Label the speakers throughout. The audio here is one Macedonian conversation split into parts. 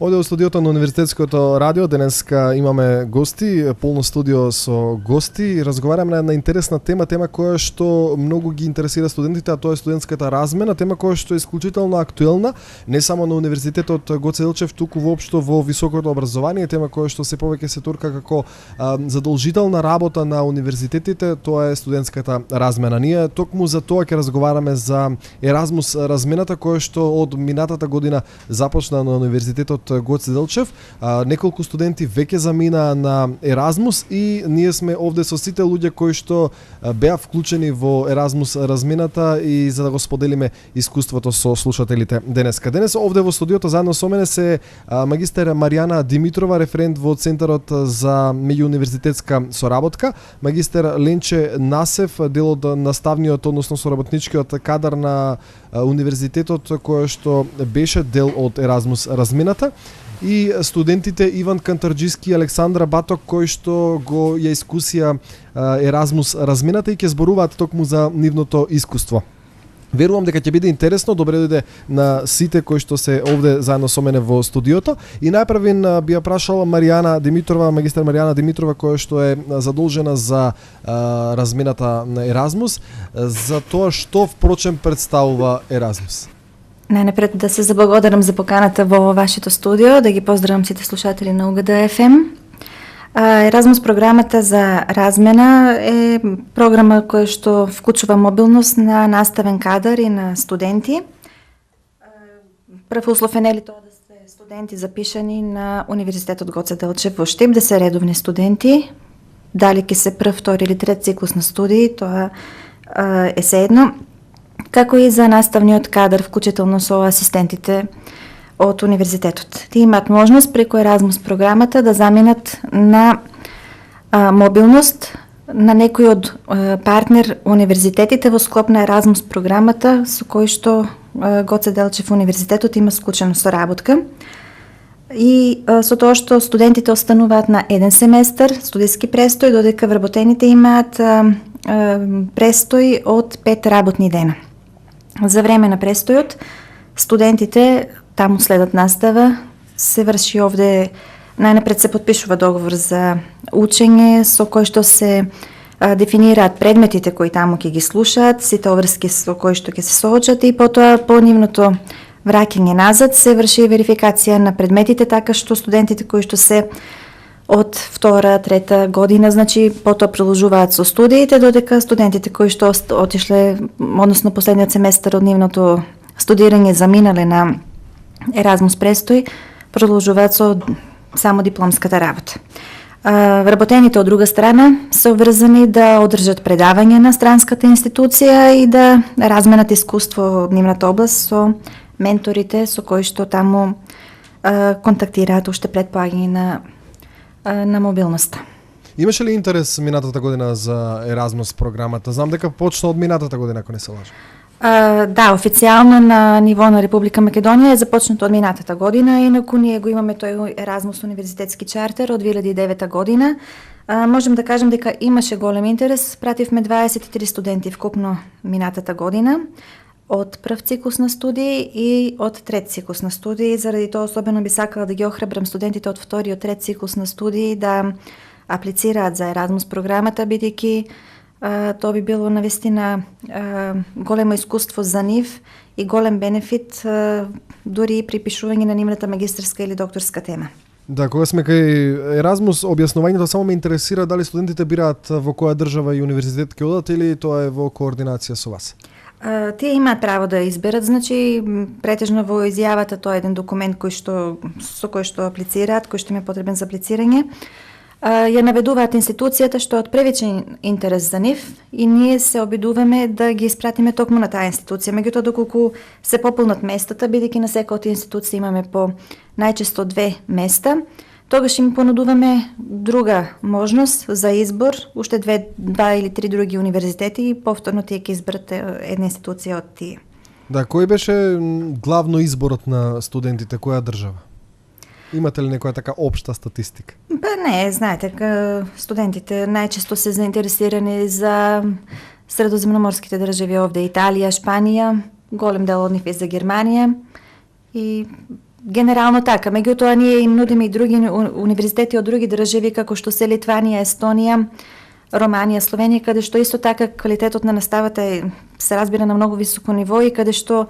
Speaker 1: Овде во студиото на Универзитетското радио денеска имаме гости, полно студио со гости. Разговараме на една интересна тема која што многу ги интересира студентите, а тоа е студентската размена, тема која што е исклучително актуелна, не само на Универзитетот Гоце Делчев, туку воопшто во високото образование, тема која што се повеќе се турка како задолжителна работа на универзитетите, тоа е студентската размена. Ние токму за тоа ќе разговараме за Еразмус размената која што од минатата година започна на Универзитетот Гоце Делчев. Неколку студенти веќе замина на Еразмус и ние сме овде со сите луѓе кои што беа вклучени во Еразмус размената и за да го споделиме искуството со слушателите денеска. Денес овде во студиото заедно со мене се магистер Маријана Димитрова, референт во Центарот за меѓууниверзитетска соработка, магистер Ленче Насев, дел од наставниот, односно соработничкиот кадар на универзитетот кој што беше дел од Еразмус размената, и студентите Иван Кантарџиски и Александра Баток кои што го ја искусија Еразмус размената и ќе зборуваат токму за нивното искуство. Верувам дека ќе биде интересно. Добре дојде на сите кои што се овде заедно со мене во студиото. И најпрвен би ја прашала Маријана Димитрова, магистер Маријана Димитрова, која што е задолжена за размената на Еразмус, за тоа што впрочем представува Еразмус.
Speaker 2: Најнапред да се заблагодарам за поканата во вашето студио, да ги поздравам сите слушатели на УГД FM. Еразмус програмата за размена е програма која што вклучува мобилност на наставен кадар и на студенти. Прв услов е нели тоа да се студенти запишани на Универзитетот Гоце Делчев во Штип, да се редовни студенти. Дали ќе се прв, втори или трет циклус на студии, тоа е seедно. Како и за наставниот кадар, вклучително со асистентите од универзитетот. Тие имаат можност преку Еразмус програмата да заминат на мобилност на некој од партнер универзитетите во склоп на Еразмус програмата со кој што Гоце Делчев универзитетот има склучена соработка. И со тоа што студентите остануваат на еден семестар студиски престој, додека вработените имаат престој од 5 работни дена. За време на престојот, студентите таму следат настава, се врши овде, најнапред се подпишува договор за учење, со кој што се дефинираат предметите кои таму ќе ги слушаат, сите обврски со кои што ќе се соочат и потоа по нивното враќање назад се врши верификација на предметите, така што студентите кои што се од втора, трета година, значи потоа продолжуваат со студиите, додека студентите кои што отишле, односно последниот семестар од нивното студирање заминале на Еразмус престој, продолжуваат со само дипломската работа. Вработените од друга страна се обврзани да одржат предавања на странската институција и да разменат искуство од нивната област со менторите со кои што таму контактираат уште пред поаѓање на мобилноста.
Speaker 1: Имаше ли интерес минатата година за Еразмус програмата? Знам дека почна од минатата година, ако не се лажам.
Speaker 2: Да, официјално на ниво на Република Македонија е започнато од минатата година, инаку ние го имаме тој Еразмус универзитетски чартер од 2009 година. Можем да кажем дека имаше голем интерес, пративме 23 студенти вкупно минатата година, од прв циклус на студии и од трет циклус на студии. Заради тоа особено би сакала да ги охрабрам студентите од втори и од трет циклус на студии да аплицираат за Еразмус програмата, бидејќи тоа би било навистина големо искуство за нив и голем бенефит дури и при пишување на нивната магистерска или докторска тема.
Speaker 1: Да, кога сме кај Еразмус, објаснувањето само ме интересира дали студентите бираат во која држава и универзитет ќе одат или тоа е во координација со вас?
Speaker 2: Тие имаат право да изберат, значи претежно во изјавата тоа е еден документ со кој што аплицираат, кој што им е потребен за аплицирање. Ја наведуваат институцијата што е од превичен интерес за нив и ние се обидуваме да ги испратиме токму на таа институција. Меѓутоа, доколку се пополнат местата, бидејќи на секоја од институции имаме по најчесто 2 места, тогаш им понудуваме друга можност за избор, уште 2 или 3 други универзитети и повторно тие ќе изберат една институција од тие.
Speaker 1: Да, кој беше главно изборот на студентите, која држава? Имате ли некоја така општа статистика?
Speaker 2: Не, знаете, студентите најчесто се заинтересирани за средоземноморските држави овде, Италија, Шпанија, голем дел од нив е за Германија и Генерално така, меѓутоа ние им нудиме и други универзитети од други држави како што се Литванија, Естонија, Романија, Словенија, каде што исто така квалитетот на наставата се разбира на многу високо ниво и каде што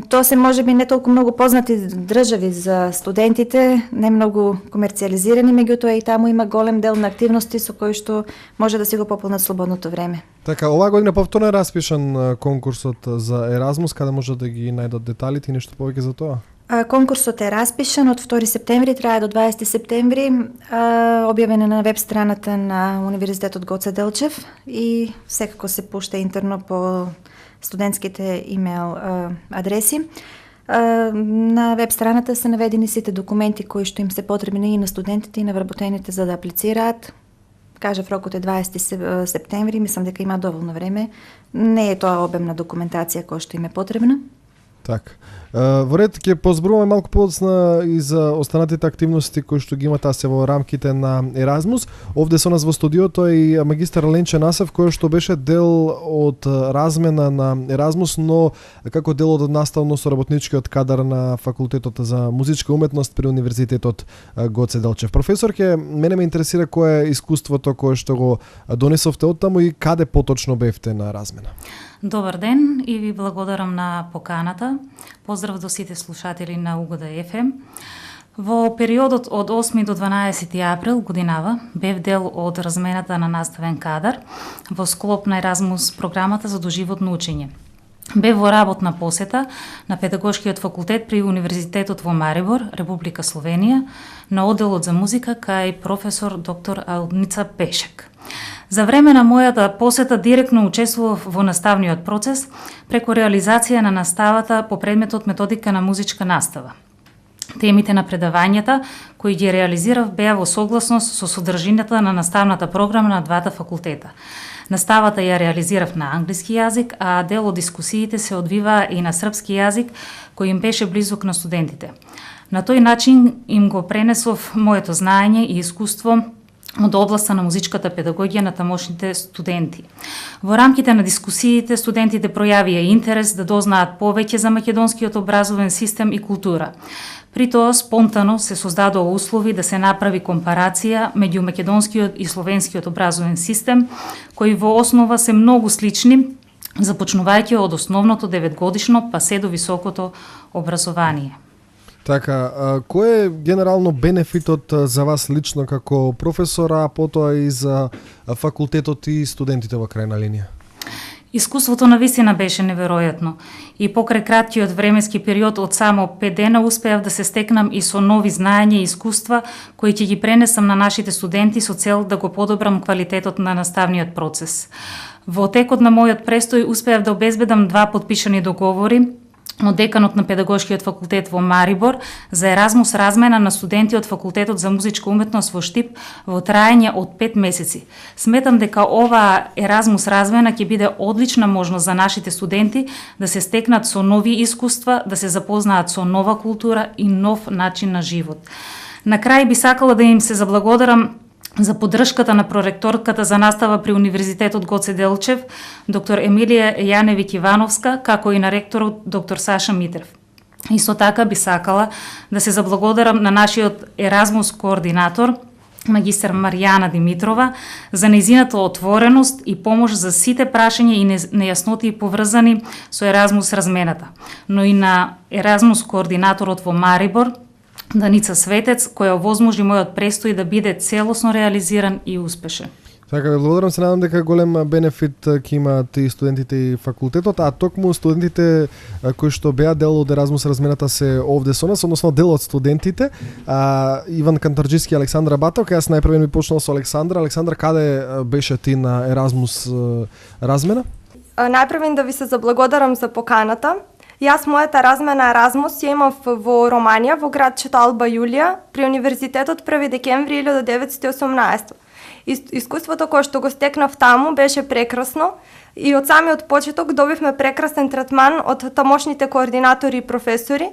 Speaker 2: тоа се можеби не толку многу познати држави за студентите, не многу комерцијализирани, меѓутоа и таму има голем дел на активности со кои што може да си го пополнат слободното време.
Speaker 1: Така, оваа година повторно е распишан конкурсот за Еразмус, каде може да ги најдат деталите и нешто повеќе за тоа?
Speaker 2: Конкурсот е распишан од 2 септември, трае до 20 септември, објавен е на веб страната на Универзитетот Гоце Делчев и секако се пушта интерно по студентските имейл адреси. На веб страната се наведени сите документи кои што им се потребни и на студентите и на вработените за да аплицираат. Кажав, рокот е 20 септември, мислам дека има доволно време. Не е тоа обемна документација која што им е потребна.
Speaker 1: Так. Во ред ќе позборуваме малку подоцна и за останатите активности кои што ги имате во рамките на Еразмус. Овде со нас во студиото е и магистар Ленче Насев, кој што беше дел од размена на Еразмус, но како дел од наставно-соработничкиот кадар на Факултетот за музичка уметност при Универзитетот Гоце Делчев. Професор, мене ме интересира кое е искуството кое што го донесовте од таму и каде поточно бевте на размена.
Speaker 3: Добар ден и ви благодарам на поканата. Поздрав до сите слушатели на Угода FM. Во периодот од 8 до 12 април годинава бев дел од размената на наставен кадар во склоп на Еразмус програмата за доживотно учење. Бев во работна посета на Педагошкиот факултет при Универзитетот во Марибор, Република Словенија, на одделот за музика кај професор доктор Алница Пешек. За време на мојата посета директно учествував во наставниот процес преку реализација на наставата по предметот методика на музичка настава. Темите на предавањата кои ги реализирав беа во согласност со содржината на наставната програма на двата факултета. Наставата ја реализирав на англиски јазик, а дел од дискусиите се одвиваа и на српски јазик, кој им беше близок на студентите. На тој начин им го пренесов моето знаење и искуство од областа на музичката педагогија на тамошните студенти. Во рамките на дискусиите, студентите пројавија интерес да дознаат повеќе за македонскиот образовен систем и култура. При тоа, спонтано се создадоа услови да се направи компарација меѓу македонскиот и словенскиот образовен систем, кои во основа се многу слични, започнувајќи од основното 9-годишно па се до високото образование.
Speaker 1: Така, кој е генерално бенефитот за вас лично како професора, а потоа и за факултетот и студентите во крајна линија?
Speaker 3: Искуството навистина беше неверојатно и покрај краткиот временски период од само 5 дена успеав да се стекнам и со нови знаења и искуства кои ќе ги пренесам на нашите студенти со цел да го подобрам квалитетот на наставниот процес. Во текот на мојот престој успеав да обезбедам 2 потпишани договори од деканот на Педагошкиот факултет во Марибор за Еразмус размена на студенти од Факултетот за музичка уметност во Штип во траење од 5 месеци. Сметам дека оваа Еразмус размена ќе биде одлична можност за нашите студенти да се стекнат со нови искуства, да се запознаат со нова култура и нов начин на живот. На крај би сакала да им се заблагодарам за поддршката на проректорката за настава при Универзитетот Гоце Делчев, доктор Емилија Јаневиќ Ивановска, како и на ректорот доктор Саша Митрев. Исто така би сакала да се заблагодарам на нашиот Еразмус координатор, магистар Маријана Димитрова, за нејзината отвореност и помош за сите прашања и нејасноти поврзани со Еразмус размената, но и на Еразмус координаторот во Марибор, Даница Светец, која овозможи мојот престој да биде целосно реализиран и успешен.
Speaker 1: Така, благодарам, се надам дека голем бенефит ќе имаат и студентите и факултетот, а токму студентите кои што беа дел од Еразмус размената се овде со нас, односно дел од студентите. Иван Кантарџиски и Александра Батовка, јас најпрво ми почнал со Александра. Александра, каде беше ти на Еразмус размена?
Speaker 4: Најпрво да ви се заблагодарам за поканата. Јас мојата размена Еразмус ја имав во Романија, во град Читалба Јулија, при Универзитетот 1 декември 1918. Искуството кое што го стекнав таму беше прекрасно и од самиот почеток добивме прекрасен третман од тамошните координатори и професори.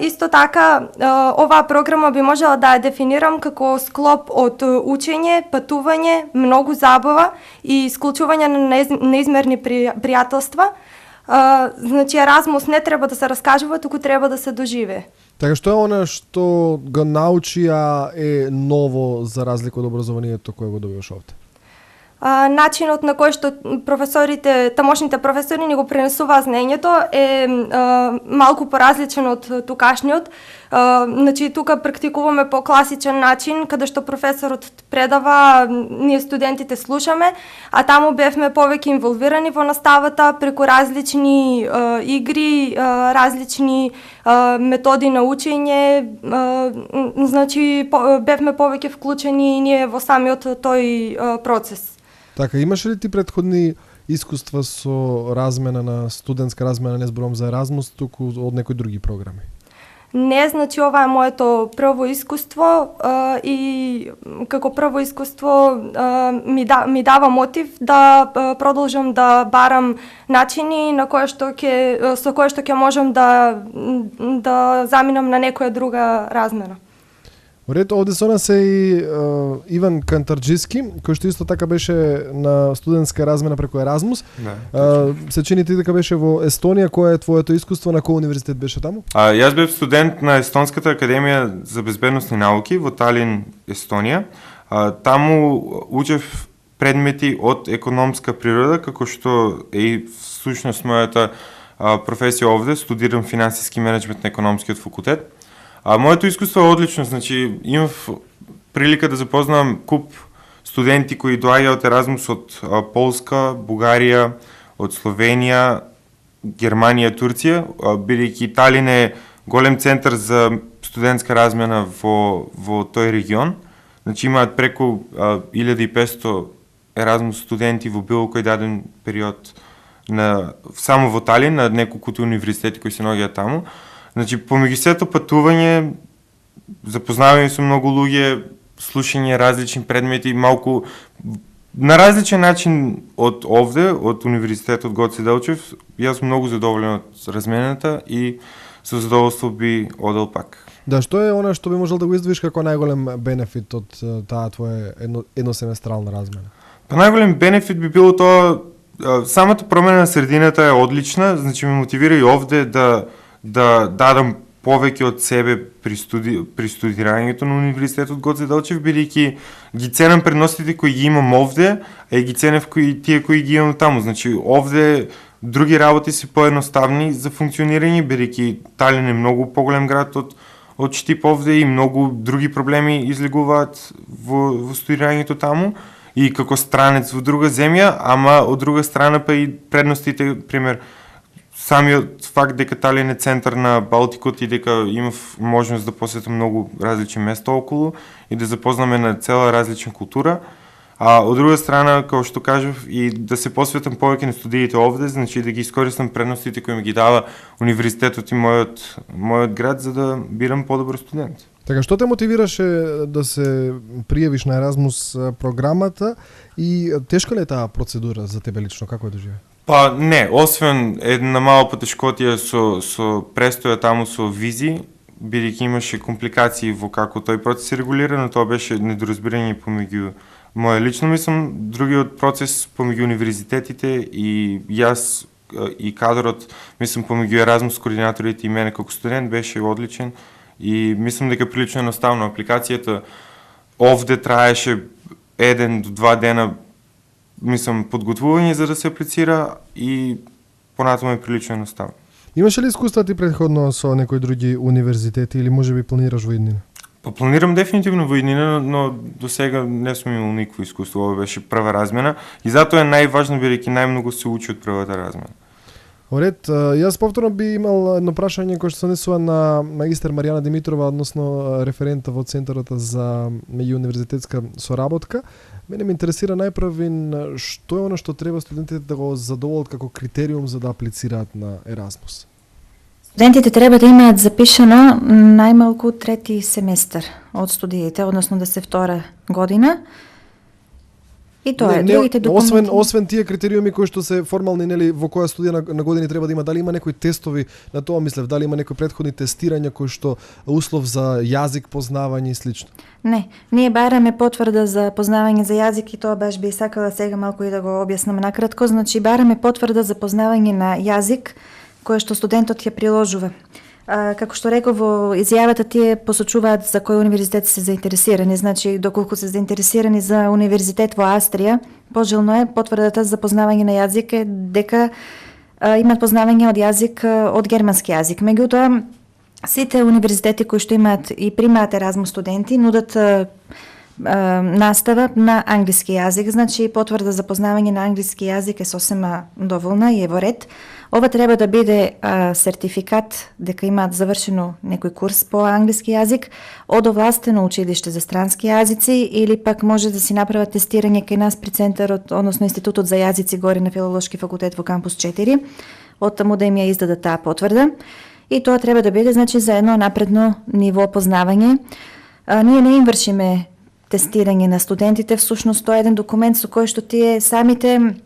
Speaker 4: Исто така, оваа програма би можела да ја дефинирам како склоп од учење, патување, многу забава и исклучување на неизмерни пријателства. Значи Еразмус не треба да се раскажува, туку треба да се доживе.
Speaker 1: Така што е она што го научи, а е ново за разлика од образованието кое го добиваш овде?
Speaker 4: Начинот на кој што професорите, тамошните професори ни го пренесуваат знаењето е малку поразличен од тукашниот. Значи тука практикуваме по класичен начин, каде што професорот предава, ние студентите слушаме, а таму бевме повеќе инволвирани во наставата преку различни игри, различни методи на учење, значи бевме повеќе вклучени и ние во самиот тој процес.
Speaker 1: Така, имаш ли ти претходни искуства со размена на студентска размена, не зборувам за Еразмус, туку од некои други програми?
Speaker 4: Не, значи ова е моето прво искуство и како прво искуство ми дава мотив да продолжам да барам начини на со кои што ќе можам да заминам на некоја друга размена.
Speaker 1: Ред, овде со нас е и Иван Кантарджиски, кој што исто така беше на студентска размена преку Еразмус. Се чини ти дека беше во Естонија, кое е твоето искуство, на кој универзитет беше таму?
Speaker 5: Јас бев студент на Естонската академија за безбедносни науки во Талин, Естонија. Таму учев предмети од економска природа, како што е и всушност мојата професија овде, студирам финансиски менеджмент на економскиот факултет. Моето искуство е одлично, значи имав прилика да запознам куп студенти кои доаѓаат од Еразмус од Полска, Бугарија, од Словенија, Германија, Турција, бидејќи Талин е голем центар за студентска размена во тој регион. Значи имаат преку 1500 Еразмус студенти во било кој даден период само во Талин, на неколкуто универзитети кои се наоѓаат таму. Значи, помеѓу сето патување, запознавање со многу луѓе, слушање различни предмети, малку на различен начин од овде, од Универзитетот Гоце Делчев, јас сум многу задоволен од размената и со задоволство би одел пак.
Speaker 1: Да, што е она што би можел да го издвоиш како најголем бенефит од таа твоја едносеместрална размена?
Speaker 5: Па најголем бенефит би било тоа, самата промена на средината е одлична, значи ме мотивира и овде да дадам повеќе од себе при студирањето на Универзитетот Гоце Делчев, бидејќи ги ценам предностите кои ги имам овде, а и ги ценев тие кои ги имам таму. Значи овде други работи се поедноставни за функционирање, бидејќи Талин е многу поголем град од Штип овде и многу други проблеми излегуваат во студирањето таму и како странец во друга земја, ама од друга страна па и предностите, пример, самиот факт дека Талин е центар на Балтикот и дека имав можност да посетам многу различни места околу и да запознаме на цела различна култура. А од друга страна, како што кажав, и да се посветам повеќе на студиите овде, значи да ги искористам предностите кои ми ги дава универзитетот и мојот град за да бирам подобар студент.
Speaker 1: Така, што те мотивираше да се пријавиш на Еразмус програмата и тешка ли е таа процедура за тебе лично, како е доживеа?
Speaker 5: Па не, освен една мала потешкотија со престоја таму со визи, бидејќи имаше компликации во како тој процес е регулиран, тоа беше недоразбирање помеѓу моја лично мислам, другиот процес помеѓу универзитетите и јас и кадрот, мислам помеѓу Еразмус координаторите и мене како студент беше одличен и мислам дека прилично едноставно апликацијата овде траеше 1 до 2 дена, мислам, подготвување за да се аплицира и понатаму е прилично едноставно.
Speaker 1: Имаше ли искуства ти претходно со некои други универзитети или можеби планираш во иднина?
Speaker 5: Па планирам дефинитивно во иднина, но до сега не сум имал никакво искуство, ова беше прва размена и затоа е најважно бидејќи најмногу се учи од првата размена.
Speaker 1: Оред, јас повторно би имал едно прашање кој што се однесува на магистер Маријана Димитрова, односно референта во Центарот за меѓууниверзитетска соработка. Мене ме интересира најпрвин што е она што треба студентите да го задоволат како критериум за да аплицираат на Еразмус.
Speaker 2: Студентите треба да имаат запишано најмалку трети семестар од студиите, односно да се втора година. И тоа е, другите документи.
Speaker 1: Освен тие критериуми кои што се формални, нели, во која студија на години треба да има, дали има некои тестови, на тоа мислев, дали има некои претходни тестирања кои што услов за јазик, познавање и слично?
Speaker 2: Не, ние бараме потврда за познавање за јазик и тоа баш би сакала сега малку и да го објаснам накратко. Значи бараме потврда за познавање на јазик која што студентот ја приложува. Како што реков во изјавата, тие посочуваат за кој универзитет се заинтересирани. Значи, доколку се заинтересирани за универзитет во Австрија, пожелно е потврдата за познавање на јазик е дека имат познавање од јазик, од германски јазик. Меѓутоа, сите универзитети кои што имаат и примаат Еразмус студенти нудат настава на англиски јазик. Значи, потврда за познавање на англиски јазик е сосема доволна и е во ред. Ова треба да биде сертификат дека имаат завршено некој курс по англиски јазик од овластено училиште за странски јазици или пак може да си направат тестирање кај нас при центарот, односно Институтот за јазици горе на Филолошки факултет во кампус 4, од таму да им ја издадат таа потврда. И тоа треба да биде, значи, за едно напредно ниво познавање. Ние не им вршиме тестирање на студентите, всушност тоа е еден документ со кој што тие самите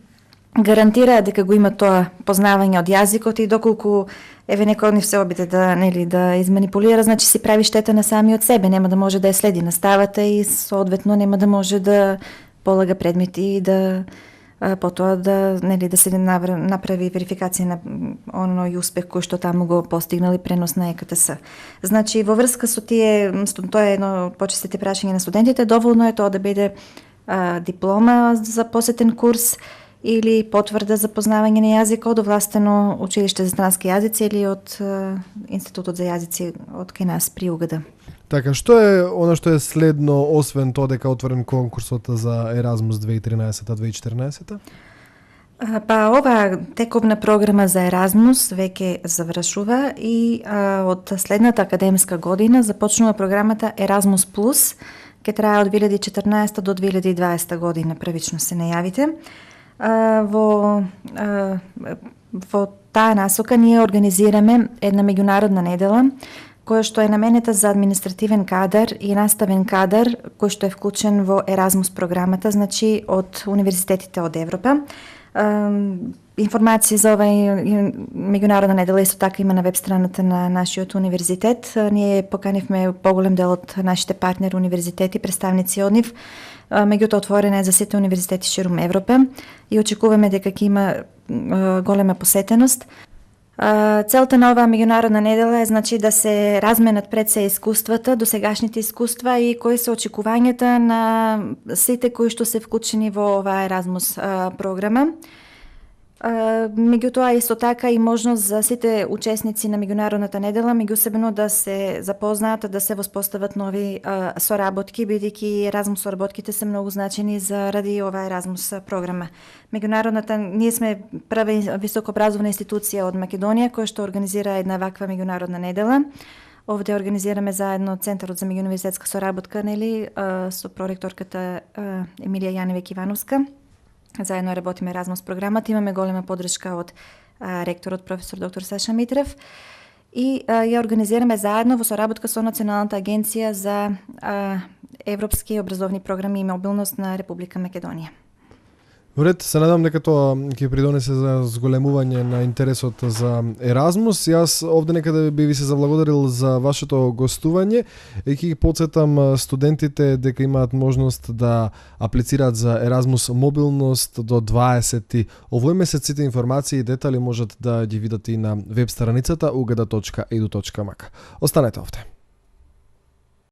Speaker 2: гарантираат дека го има тоа познавање од јазикот и доколку еве некој од нив се обиде да, нели, да изманипулира, значи си прави штета на самиот себе, нема да може да ја следи наставата и соодветно нема да може да полага предмети и да потоа да, нели, да се направи верификација на оној успех кој што таму го постигнали пренос на ЕКТС. Значи во врска со тие, тоа е едно почестите прашање на студентите, доволно е тоа да биде диплома за посетен курс или потврда за познавање на јазик од овластено училиште за странски јазици или од Институтот за јазици од кај нас при УГД.
Speaker 1: Така, што е она што е следно, освен тоа дека отворен конкурсот за Еразмус 2013-2014?
Speaker 2: Па ова тековна програма за Еразмус веќе завршува и од следната академска година започнува програмата Еразмус Плюс, ке трае од 2014 до 2020 година, првично се најавите. Во таа насока ние организираме една меѓународна недела која што е наменета за административен кадар и наставен кадар кој што е вклучен во Еразмус програмата, значи од универзитетите од Европа. Информација за оваа меѓународна недела исто така има на веб страната на нашиот универзитет. Ние поканивме поголем дел од нашите партнери универзитети, представници од нив. Меѓутоа отворена е за сите универзитети ширум Европа и очекуваме дека ќе има голема посетеност. Целта на оваа меѓународна недела е, значи, да се разменат пред се искуствата, досегашните искуства и кои се очекувањата на сите кои што се вклучени во оваа Еразмус програма. Меѓутоа исто така и можност за сите учесници на меѓународната недела меѓусебно да се запознаат, да се воспостават нови соработки, бидејќи Еразмус соработките се многу значени заради оваа Еразмус програма. Меѓународната, ние сме прва високообразовна институција од Македонија која што организира една ваква меѓународна недела. Овде организираме заедно Центарот за меѓуниверзитетска соработка, нели, со проректорката Емилија Јаневек Ивановска. Заедно работиме Еразмус програмата, имаме голема поддршка од ректорот професор доктор Саша Митрев и ја организираме заедно во соработка со Националната агенција за европски образовни програми и мобилност на Република Македонија.
Speaker 1: Уред, се надам дека тоа ќе придонесе за зголемување на интересот за Еразмус. Јас овде некаде би ви се заблагодарил за вашето гостување и ќе ги потсетам студентите дека имаат можност да аплицираат за Еразмус мобилност до 20 овој месец. Сите информации и детали можат да ги видат и на веб страницата ugda.edu.mak. Останете овде.